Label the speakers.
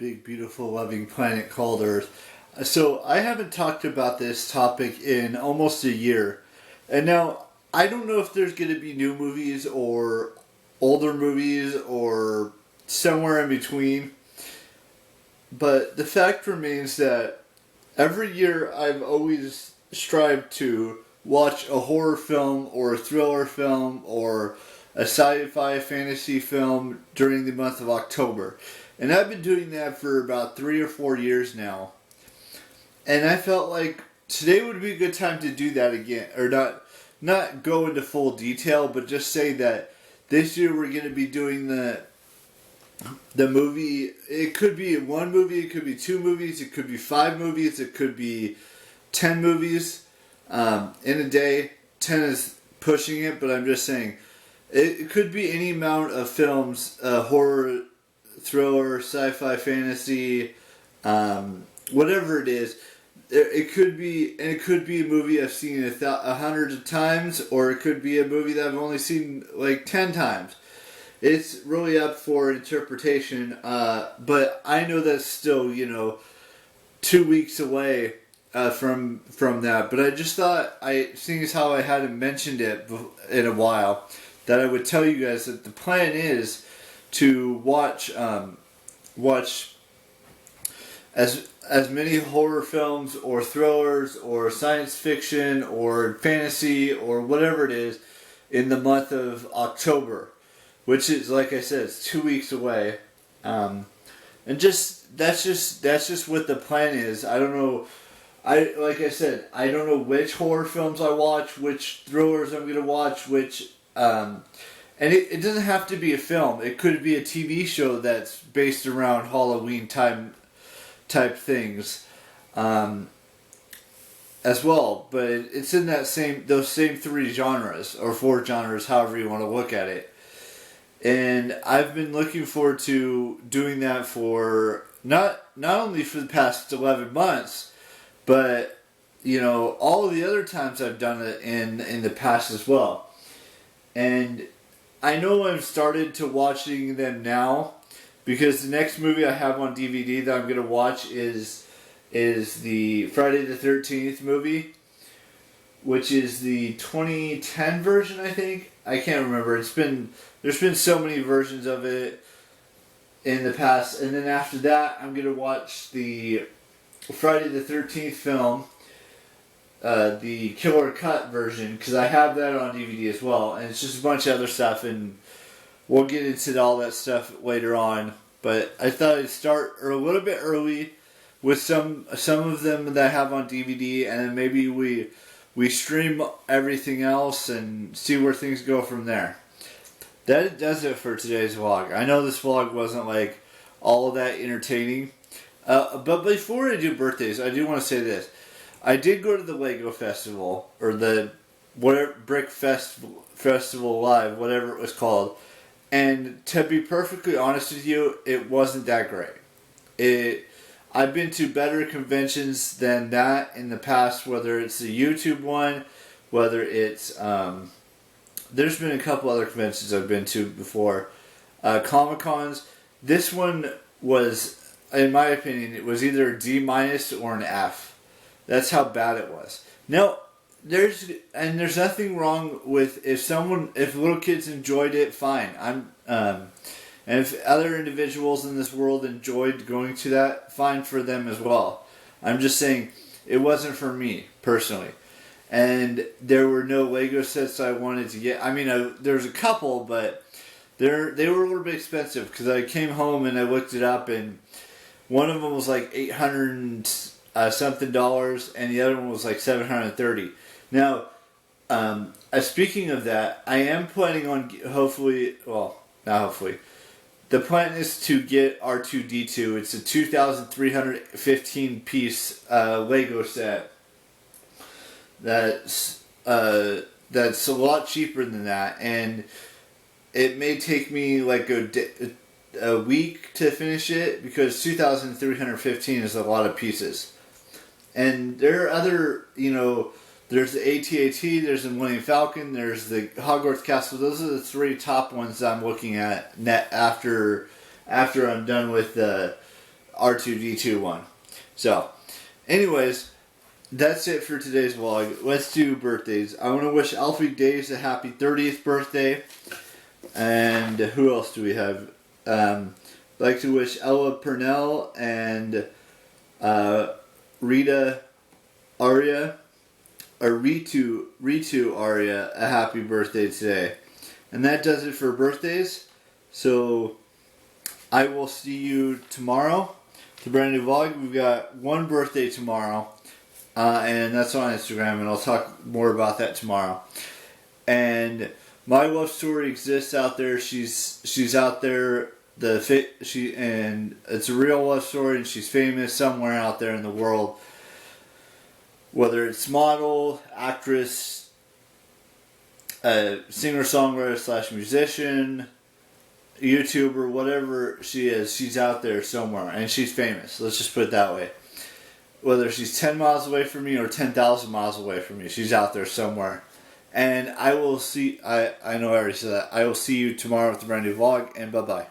Speaker 1: big, beautiful, loving planet called Earth. So I haven't talked about this topic in almost a year. And now, I don't know if there's going to be new movies or older movies or somewhere in between. But the fact remains that every year I've always strived to watch a horror film or a thriller film or a sci-fi fantasy film during the month of October. And I've been doing that for about 3 or 4 years now. And I felt like today would be a good time to do that again. Or not go into full detail, but just say that this year we're going to be doing the movie. It could be one movie, it could be 2 movies, it could be 5 movies, it could be 10 movies in a day. 10 is pushing it, but I'm just saying it could be any amount of films, horror, thriller, sci-fi, fantasy, whatever it is. It could be a movie I've seen 100 of times, or it could be a movie that I've only seen like 10 times. It's really up for interpretation, but I know that's still 2 weeks away from that. But I just thought, seeing as how I hadn't mentioned it in a while, that I would tell you guys that the plan is to watch as many horror films or thrillers or science fiction or fantasy or whatever it is in the month of October, which is, like I said, it's 2 weeks away, and that's just what the plan is. I don't know. Like I said, I don't know which horror films I watch, which thrillers I'm gonna watch, and it doesn't have to be a film. It could be a TV show that's based around Halloween type things, as well. But it's in those same 3 genres or 4 genres, however you want to look at it. And I've been looking forward to doing that for not only for the past 11 months, but all of the other times I've done it in the past as well. And I know I've started to watching them now, because the next movie I have on DVD that I'm going to watch is the Friday the 13th movie, which is the 2010 version, I think. I can't remember. There's been so many versions of it in the past. And then after that, I'm going to watch the Friday the 13th film, the Killer Cut version, because I have that on DVD as well. And it's just a bunch of other stuff, and we'll get into all that stuff later on. But I thought I'd start a little bit early with some of them that I have on DVD, and then maybe we stream everything else and see where things go from there. That does it for today's vlog. I know this vlog wasn't like all of that entertaining. But before I do birthdays, I do want to say this. I did go to the Lego Festival, or the Brick Festival Live, whatever it was called. And to be perfectly honest with you, it wasn't that great. I've been to better conventions than that in the past, whether it's the YouTube one, whether it's... there's been a couple other conventions I've been to before. Comic-Cons. This one was, in my opinion, it was either a D- or an F. That's how bad it was. Now, there's nothing wrong with if little kids enjoyed it, fine. And if other individuals in this world enjoyed going to that, fine for them as well. I'm just saying it wasn't for me personally. And there were no Lego sets I wanted to get. I mean, there was a couple, but they were a little bit expensive, because I came home and I looked it up, and one of them was like $800 something, and the other one was like $730. Now, speaking of that, I am planning on not hopefully. The plan is to get R2-D2. It's a 2,315 piece Lego set. That's a lot cheaper than that, and it may take me like a week to finish it, because 2,315 is a lot of pieces. And there are other, there's the AT-AT, there's the Millennium Falcon, there's the Hogwarts Castle. Those are the 3 top ones I'm looking at after I'm done with the R2D2 one. So, anyways, that's it for today's vlog. Let's do birthdays. I want to wish Alfie Daves a happy 30th birthday. And who else do we have? I'd like to wish Ella Purnell and Rita Aria, or Ritu Aria, a happy birthday today. And that does it for birthdays. So I will see you tomorrow. The brand new vlog. We've got one birthday tomorrow, and that's on Instagram, and I'll talk more about that tomorrow. And my love story exists out there. She's out there. And it's a real love story, and she's famous somewhere out there in the world. Whether it's model, actress, singer-songwriter / musician, YouTuber, whatever she is, she's out there somewhere, and she's famous. Let's just put it that way. Whether she's 10 miles away from me or 10,000 miles away from me, she's out there somewhere. And I will see, I know I already said that, I will see you tomorrow with the brand new vlog, and bye-bye.